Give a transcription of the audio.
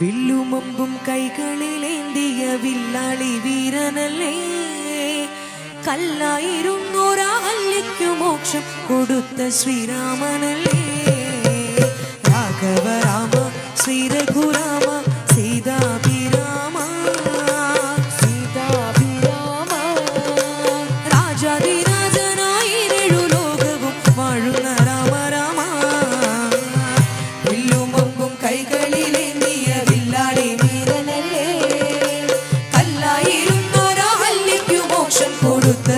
വില്ലുമമ്പും കൈകളിലേന്തിയ വില്ലാളി വീരനല്ലേ, കല്ലായിരുന്നോരാ ഹല്യയ്ക്കു മോക്ഷം കൊടുത്ത ശ്രീരാമനല്ലേ. രാഘവ രാമ ശ്രീ രഘുരാമ സീതാഭിരാമ സീതാഭിരാമ, രാജാതിരാജനായി ലോകവും വാഴുന്ന രാമ രാമ. വില്ലുമമ്പും കൈകളിലേന്തിയ വില്ലാളി വീരനല്ലേ, കല്ലായിരുന്നോരാ ഹല്യയ്ക്കു മോക്ഷം കൊടുത്ത